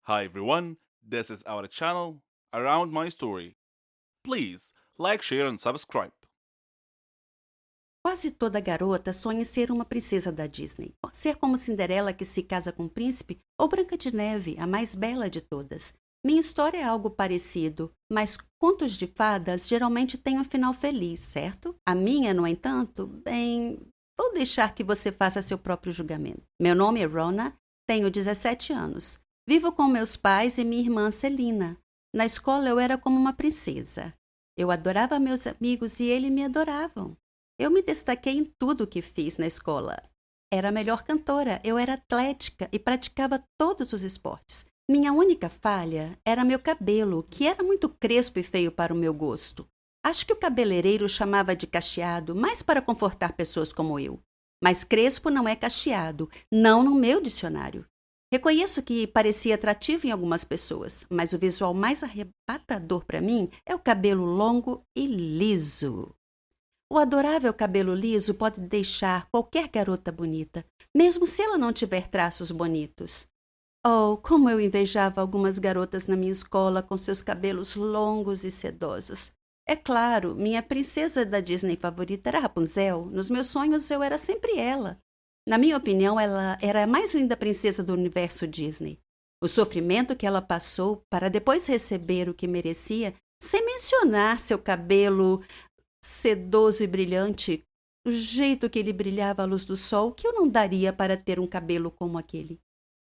Hi everyone, this is our channel Around My Story. Please like, share and subscribe. Quase toda garota sonha em ser uma princesa da Disney. Ser como Cinderela que se casa com um príncipe ou Branca de Neve, a mais bela de todas. Minha história é algo parecido, mas contos de fadas geralmente têm um final feliz, certo? A minha, no entanto, bem, vou deixar que você faça seu próprio julgamento. Meu nome é Rona, tenho 17 anos. Vivo com meus pais e minha irmã Celina. Na escola eu era como uma princesa. Eu adorava meus amigos e eles me adoravam. Eu me destaquei em tudo o que fiz na escola. Era a melhor cantora, eu era atlética e praticava todos os esportes. Minha única falha era meu cabelo, que era muito crespo e feio para o meu gosto. Acho que o cabeleireiro chamava de cacheado, mais para confortar pessoas como eu. Mas crespo não é cacheado, não no meu dicionário. Reconheço que parecia atrativo em algumas pessoas, mas o visual mais arrebatador para mim é o cabelo longo e liso. O adorável cabelo liso pode deixar qualquer garota bonita, mesmo se ela não tiver traços bonitos. Oh, como eu invejava algumas garotas na minha escola com seus cabelos longos e sedosos. É claro, minha princesa da Disney favorita era Rapunzel. Nos meus sonhos eu era sempre ela. Na minha opinião, ela era a mais linda princesa do universo Disney. O sofrimento que ela passou para depois receber o que merecia, sem mencionar seu cabelo sedoso e brilhante, o jeito que ele brilhava à luz do sol, que eu não daria para ter um cabelo como aquele.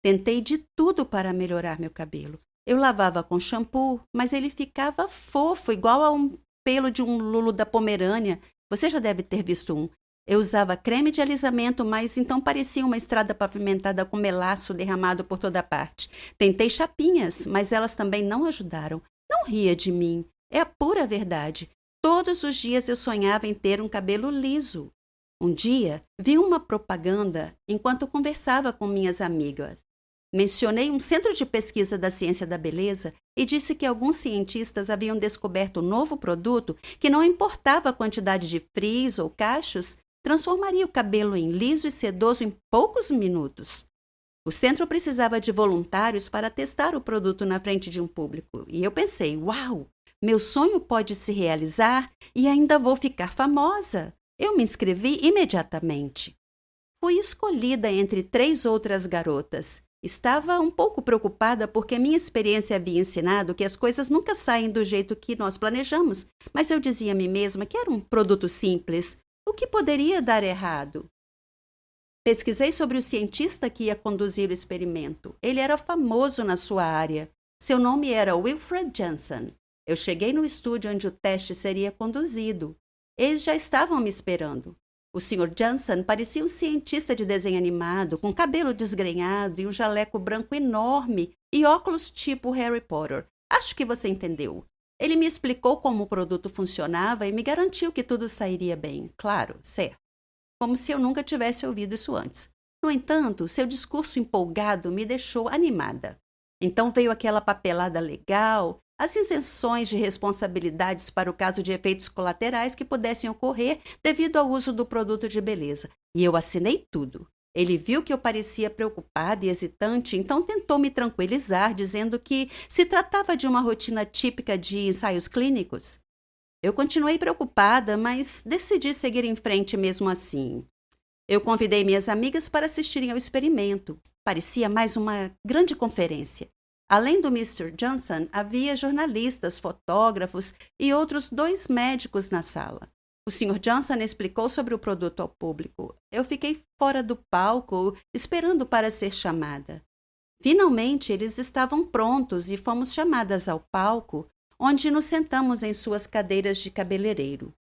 Tentei de tudo para melhorar meu cabelo. Eu lavava com shampoo, mas ele ficava fofo, igual a um pelo de um lulo da Pomerânia. Você já deve ter visto um. Eu usava creme de alisamento, mas então parecia uma estrada pavimentada com melaço derramado por toda parte. Tentei chapinhas, mas elas também não ajudaram. Não ria de mim. É a pura verdade. Todos os dias eu sonhava em ter um cabelo liso. Um dia, vi uma propaganda enquanto conversava com minhas amigas. Mencionei um centro de pesquisa da ciência da beleza e disse que alguns cientistas haviam descoberto um novo produto que não importava a quantidade de frizz ou cachos, transformaria o cabelo em liso e sedoso em poucos minutos. O centro precisava de voluntários para testar o produto na frente de um público. E eu pensei, uau! Meu sonho pode se realizar e ainda vou ficar famosa. Eu me inscrevi imediatamente. Fui escolhida entre 3 outras garotas. Estava um pouco preocupada porque minha experiência havia ensinado que as coisas nunca saem do jeito que nós planejamos, mas eu dizia a mim mesma que era um produto simples. O que poderia dar errado? Pesquisei sobre o cientista que ia conduzir o experimento. Ele era famoso na sua área. Seu nome era Wilfred Janssen. Eu cheguei no estúdio onde o teste seria conduzido. Eles já estavam me esperando. O Sr. Janssen parecia um cientista de desenho animado, com cabelo desgrenhado e um jaleco branco enorme e óculos tipo Harry Potter. Acho que você entendeu. Ele me explicou como o produto funcionava e me garantiu que tudo sairia bem. Claro, certo. Como se eu nunca tivesse ouvido isso antes. No entanto, seu discurso empolgado me deixou animada. Então veio aquela papelada legal, as isenções de responsabilidades para o caso de efeitos colaterais que pudessem ocorrer devido ao uso do produto de beleza. E eu assinei tudo. Ele viu que eu parecia preocupada e hesitante, então tentou me tranquilizar, dizendo que se tratava de uma rotina típica de ensaios clínicos. Eu continuei preocupada, mas decidi seguir em frente mesmo assim. Eu convidei minhas amigas para assistirem ao experimento. Parecia mais uma grande conferência. Além do Mr. Johnson, havia jornalistas, fotógrafos e outros 2 médicos na sala. O Sr. Johnson explicou sobre o produto ao público. Eu fiquei fora do palco, esperando para ser chamada. Finalmente, eles estavam prontos e fomos chamadas ao palco, onde nos sentamos em suas cadeiras de cabeleireiro.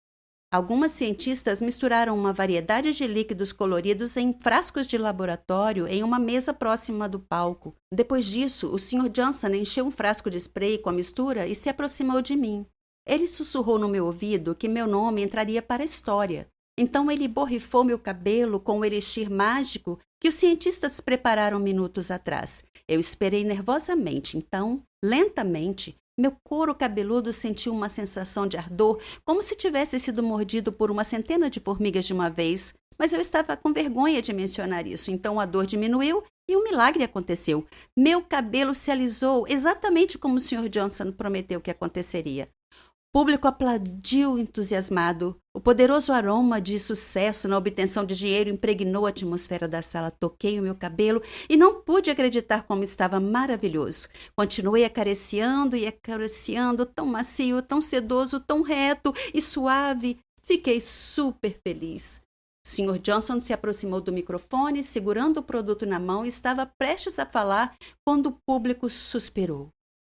Algumas cientistas misturaram uma variedade de líquidos coloridos em frascos de laboratório em uma mesa próxima do palco. Depois disso, o Sr. Johnson encheu um frasco de spray com a mistura e se aproximou de mim. Ele sussurrou no meu ouvido que meu nome entraria para a história. Então ele borrifou meu cabelo com o elixir mágico que os cientistas prepararam minutos atrás. Eu esperei nervosamente, então, lentamente, meu couro cabeludo sentiu uma sensação de ardor, como se tivesse sido mordido por uma centena de formigas de uma vez, mas eu estava com vergonha de mencionar isso, então a dor diminuiu E um milagre aconteceu. Meu cabelo se alisou exatamente como o Sr. Johnson prometeu que aconteceria. O público aplaudiu entusiasmado. O poderoso aroma de sucesso na obtenção de dinheiro impregnou a atmosfera da sala. Toquei o meu cabelo e não pude acreditar como estava maravilhoso. Continuei acariciando e acariciando, tão macio, tão sedoso, tão reto e suave. Fiquei super feliz. O Sr. Johnson se aproximou do microfone, segurando o produto na mão, e estava prestes a falar quando o público suspirou.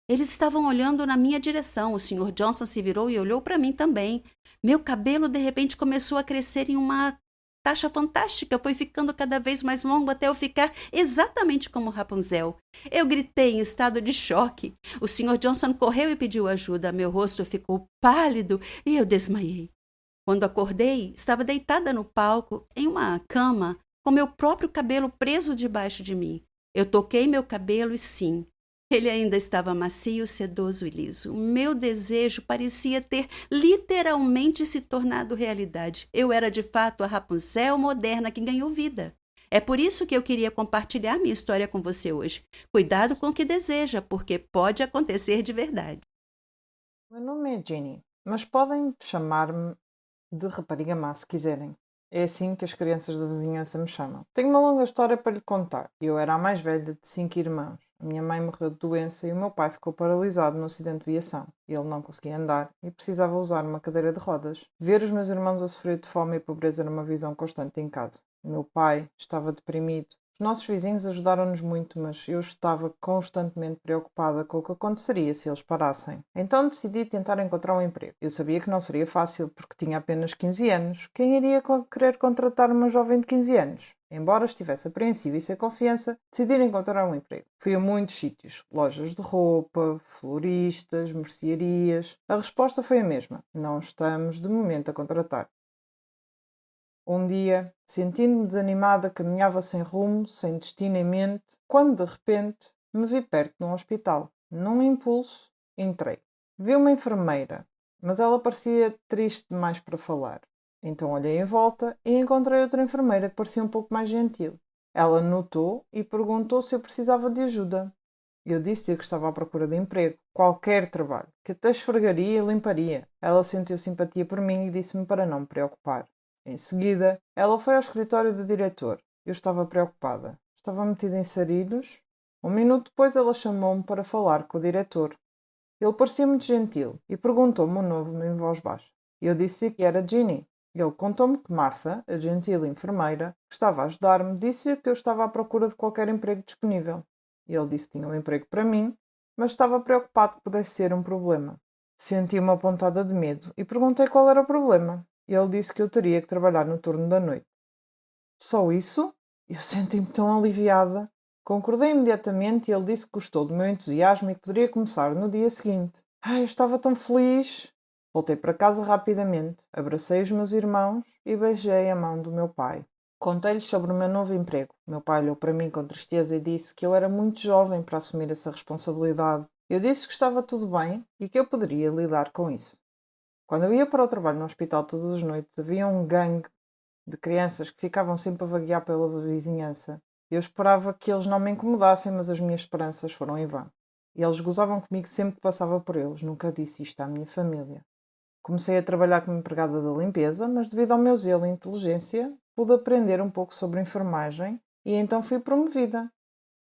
Eles estavam olhando na minha direção. O Sr. Johnson se virou e olhou para mim também. Meu cabelo, de repente, começou a crescer em uma taxa fantástica. Foi ficando cada vez mais longo até eu ficar exatamente como Rapunzel. Eu gritei em estado de choque. O Sr. Johnson correu e pediu ajuda. Meu rosto ficou pálido e eu desmaiei. Quando acordei, estava deitada no palco, em uma cama, com meu próprio cabelo preso debaixo de mim. Eu toquei meu cabelo e sim, ele ainda estava macio, sedoso e liso. Meu desejo parecia ter literalmente se tornado realidade. Eu era de fato a Rapunzel moderna que ganhou vida. É por isso que eu queria compartilhar minha história com você hoje. Cuidado com o que deseja, porque pode acontecer de verdade. Meu nome é Ginny, mas podem chamar-me de rapariga má se quiserem. É assim que as crianças da vizinhança me chamam. Tenho uma longa história para lhe contar. Eu era a mais velha de 5 irmãos. A minha mãe morreu de doença e o meu pai ficou paralisado no acidente de viação. Ele não conseguia andar e precisava usar uma cadeira de rodas. Ver os meus irmãos a sofrer de fome e pobreza era uma visão constante em casa. O meu pai estava deprimido. Os nossos vizinhos ajudaram-nos muito, mas eu estava constantemente preocupada com o que aconteceria se eles parassem. Então decidi tentar encontrar um emprego. Eu sabia que não seria fácil, porque tinha apenas 15 anos. Quem iria querer contratar uma jovem de 15 anos? Embora estivesse apreensiva e sem confiança, decidi encontrar um emprego. Fui a muitos sítios, lojas de roupa, floristas, mercearias. A resposta foi a mesma. Não estamos, de momento, a contratar. Um dia, sentindo-me desanimada, caminhava sem rumo, sem destino em mente, quando, de repente, me vi perto de um hospital. Num impulso, entrei. Vi uma enfermeira, mas ela parecia triste demais para falar. Então olhei em volta e encontrei outra enfermeira que parecia um pouco mais gentil. Ela notou e perguntou se eu precisava de ajuda. Eu disse-lhe que estava à procura de emprego, qualquer trabalho, que até esfregaria e limparia. Ela sentiu simpatia por mim e disse-me para não me preocupar. Em seguida, ela foi ao escritório do diretor. Eu estava preocupada. Estava metida em sarilhos. Um minuto depois ela chamou-me para falar com o diretor. Ele parecia muito gentil e perguntou-me o nome em voz baixa. Eu disse-lhe que era Ginny. Ele contou-me que Martha, a gentil enfermeira, que estava a ajudar-me, disse-lhe que eu estava à procura de qualquer emprego disponível. Ele disse que tinha um emprego para mim, mas estava preocupado que pudesse ser um problema. Senti uma pontada de medo e perguntei qual era o problema. Ele disse que eu teria que trabalhar no turno da noite. Só isso? Eu senti-me tão aliviada. Concordei imediatamente e ele disse que gostou do meu entusiasmo e que poderia começar no dia seguinte. Eu estava tão feliz. Voltei para casa rapidamente, abracei os meus irmãos e beijei a mão do meu pai. Contei-lhes sobre o meu novo emprego. Meu pai olhou para mim com tristeza e disse que eu era muito jovem para assumir essa responsabilidade. Eu disse que estava tudo bem e que eu poderia lidar com isso. Quando eu ia para o trabalho no hospital todas as noites, havia um gangue de crianças que ficavam sempre a vaguear pela vizinhança. Eu esperava que eles não me incomodassem, mas as minhas esperanças foram em vão. E eles gozavam comigo sempre que passava por eles. Nunca disse isto à minha família. Comecei a trabalhar como empregada da limpeza, mas devido ao meu zelo e inteligência, pude aprender um pouco sobre enfermagem e então fui promovida.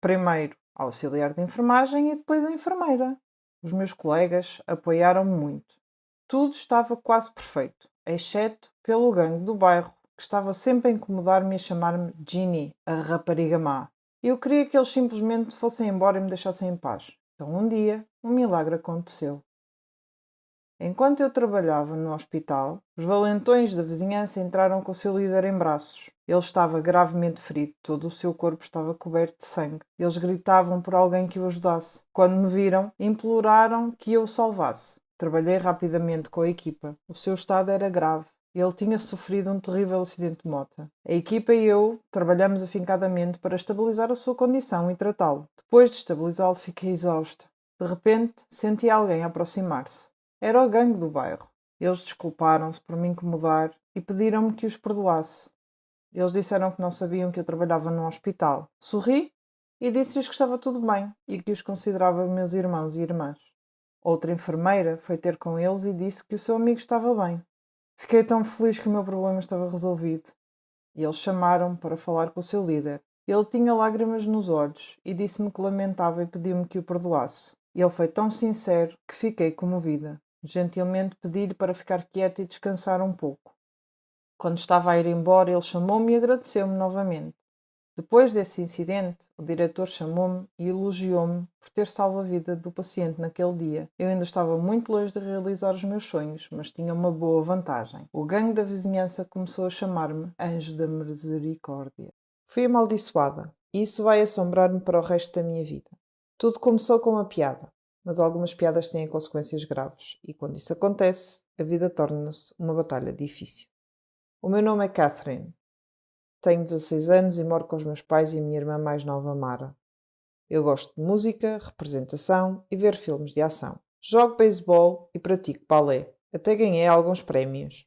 Primeiro a auxiliar de enfermagem e depois a enfermeira. Os meus colegas apoiaram-me muito. Tudo estava quase perfeito, exceto pelo gangue do bairro, que estava sempre a incomodar-me e a chamar-me Ginny, a rapariga má. Eu queria que eles simplesmente fossem embora e me deixassem em paz. Então um dia, um milagre aconteceu. Enquanto eu trabalhava no hospital, os valentões da vizinhança entraram com o seu líder em braços. Ele estava gravemente ferido, todo o seu corpo estava coberto de sangue. Eles gritavam por alguém que o ajudasse. Quando me viram, imploraram que eu o salvasse. Trabalhei rapidamente com a equipa. O seu estado era grave. Ele tinha sofrido um terrível acidente de moto. A equipa e eu trabalhamos afincadamente para estabilizar a sua condição e tratá-lo. Depois de estabilizá-lo, fiquei exausta. De repente, senti alguém aproximar-se. Era o gangue do bairro. Eles desculparam-se por me incomodar e pediram-me que os perdoasse. Eles disseram que não sabiam que eu trabalhava num hospital. Sorri e disse-lhes que estava tudo bem e que os considerava meus irmãos e irmãs. Outra enfermeira foi ter com eles e disse que o seu amigo estava bem. Fiquei tão feliz que o meu problema estava resolvido. E eles chamaram-me para falar com o seu líder. Ele tinha lágrimas nos olhos e disse-me que lamentava e pediu-me que o perdoasse. Ele foi tão sincero que fiquei comovida. Gentilmente pedi-lhe para ficar quieto e descansar um pouco. Quando estava a ir embora, ele chamou-me e agradeceu-me novamente. Depois desse incidente, o diretor chamou-me e elogiou-me por ter salvo a vida do paciente naquele dia. Eu ainda estava muito longe de realizar os meus sonhos, mas tinha uma boa vantagem. O gangue da vizinhança começou a chamar-me Anjo da Misericórdia. Fui amaldiçoada, e isso vai assombrar-me para o resto da minha vida. Tudo começou com uma piada, mas algumas piadas têm consequências graves, e quando isso acontece, a vida torna-se uma batalha difícil. O meu nome é Catherine. Tenho 16 anos e moro com os meus pais e a minha irmã mais nova, Mara. Eu gosto de música, representação e ver filmes de ação. Jogo beisebol e pratico balé. Até ganhei alguns prémios.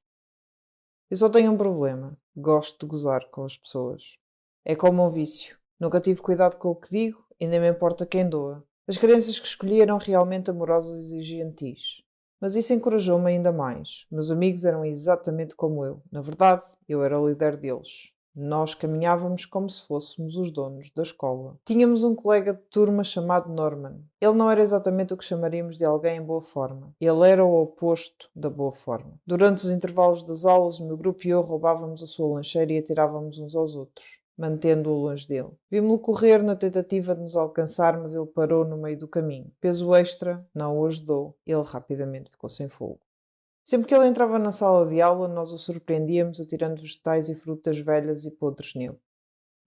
Eu só tenho um problema. Gosto de gozar com as pessoas. É como um vício. Nunca tive cuidado com o que digo e nem me importa quem doa. As crianças que escolhi eram realmente amorosas e gentis. Mas isso encorajou-me ainda mais. Meus amigos eram exatamente como eu. Na verdade, eu era o líder deles. Nós caminhávamos como se fôssemos os donos da escola. Tínhamos um colega de turma chamado Norman. Ele não era exatamente o que chamaríamos de alguém em boa forma. Ele era o oposto da boa forma. Durante os intervalos das aulas, o meu grupo e eu roubávamos a sua lancheira e atirávamos uns aos outros, mantendo-o longe dele. Vimos-lo correr na tentativa de nos alcançar, mas ele parou no meio do caminho. Peso extra não o ajudou. Ele rapidamente ficou sem fogo. Sempre que ele entrava na sala de aula, nós o surpreendíamos atirando vegetais e frutas velhas e podres nele.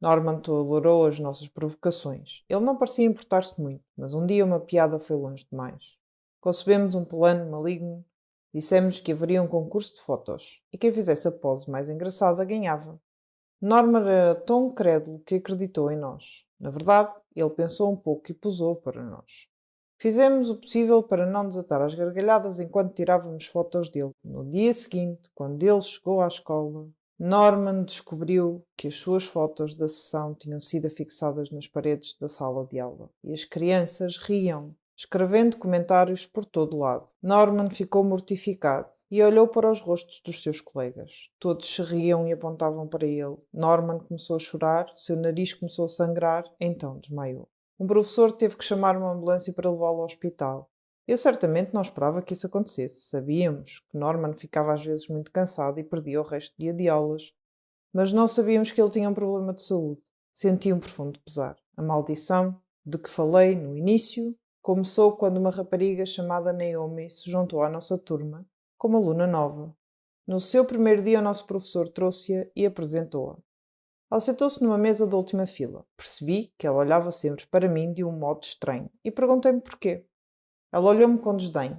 Norman tolerou as nossas provocações. Ele não parecia importar-se muito, mas um dia uma piada foi longe demais. Concebemos um plano maligno. Dissemos que haveria um concurso de fotos, e quem fizesse a pose mais engraçada ganhava. Norman era tão crédulo que acreditou em nós. Na verdade, ele pensou um pouco e posou para nós. Fizemos o possível para não desatar as gargalhadas enquanto tirávamos fotos dele. No dia seguinte, quando ele chegou à escola, Norman descobriu que as suas fotos da sessão tinham sido afixadas nas paredes da sala de aula. E as crianças riam, escrevendo comentários por todo lado. Norman ficou mortificado e olhou para os rostos dos seus colegas. Todos se riam e apontavam para ele. Norman começou a chorar, seu nariz começou a sangrar, então desmaiou. Um professor teve que chamar uma ambulância para levá-lo ao hospital. Eu certamente não esperava que isso acontecesse. Sabíamos que Norman ficava às vezes muito cansado e perdia o resto do dia de aulas, mas não sabíamos que ele tinha um problema de saúde. Senti um profundo pesar. A maldição de que falei no início começou quando uma rapariga chamada Naomi se juntou à nossa turma como aluna nova. No seu primeiro dia, o nosso professor trouxe-a e apresentou-a. Ela sentou-se numa mesa da última fila. Percebi que ela olhava sempre para mim de um modo estranho e perguntei-me porquê. Ela olhou-me com desdém.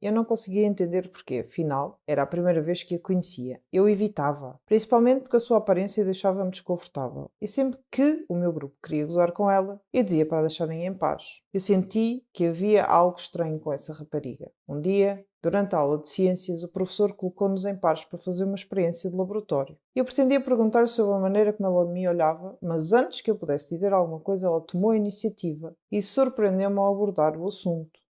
Eu não conseguia entender porquê, afinal, era a primeira vez que a conhecia. Eu evitava, principalmente porque a sua aparência deixava-me desconfortável. E sempre que o meu grupo queria gozar com ela, eu dizia para a deixarem em paz. Eu senti que havia algo estranho com essa rapariga. Um dia, durante a aula de ciências, o professor colocou-nos em pares para fazer uma experiência de laboratório. Eu pretendia perguntar sobre a maneira como ela me olhava, mas antes que eu pudesse dizer alguma coisa, ela tomou a iniciativa e surpreendeu-me ao abordar o assunto.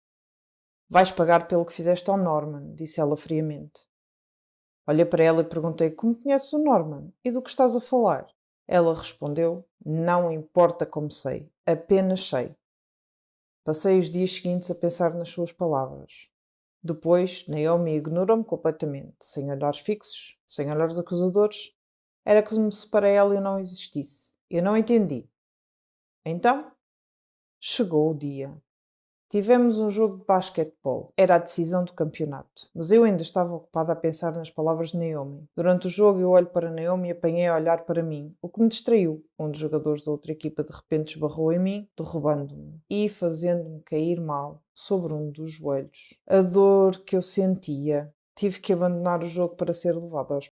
Vais pagar pelo que fizeste ao Norman, disse ela friamente. Olhei para ela e perguntei como conheces o Norman e do que estás a falar. Ela respondeu, não importa como sei, apenas sei. Passei os dias seguintes a pensar nas suas palavras. Depois, Naomi ignorou-me completamente, sem olhares fixos, sem olhares acusadores. Era como se para ela eu não existisse. Eu não entendi. Então, chegou o dia. Tivemos um jogo de basquetebol. Era a decisão do campeonato. Mas eu ainda estava ocupada a pensar nas palavras de Naomi. Durante o jogo eu olho para Naomi e apanhei a olhar para mim, o que me distraiu. Um dos jogadores da outra equipa de repente esbarrou em mim, derrubando-me e fazendo-me cair mal sobre um dos joelhos. A dor que eu sentia. Tive que abandonar o jogo para ser levado ao hospital.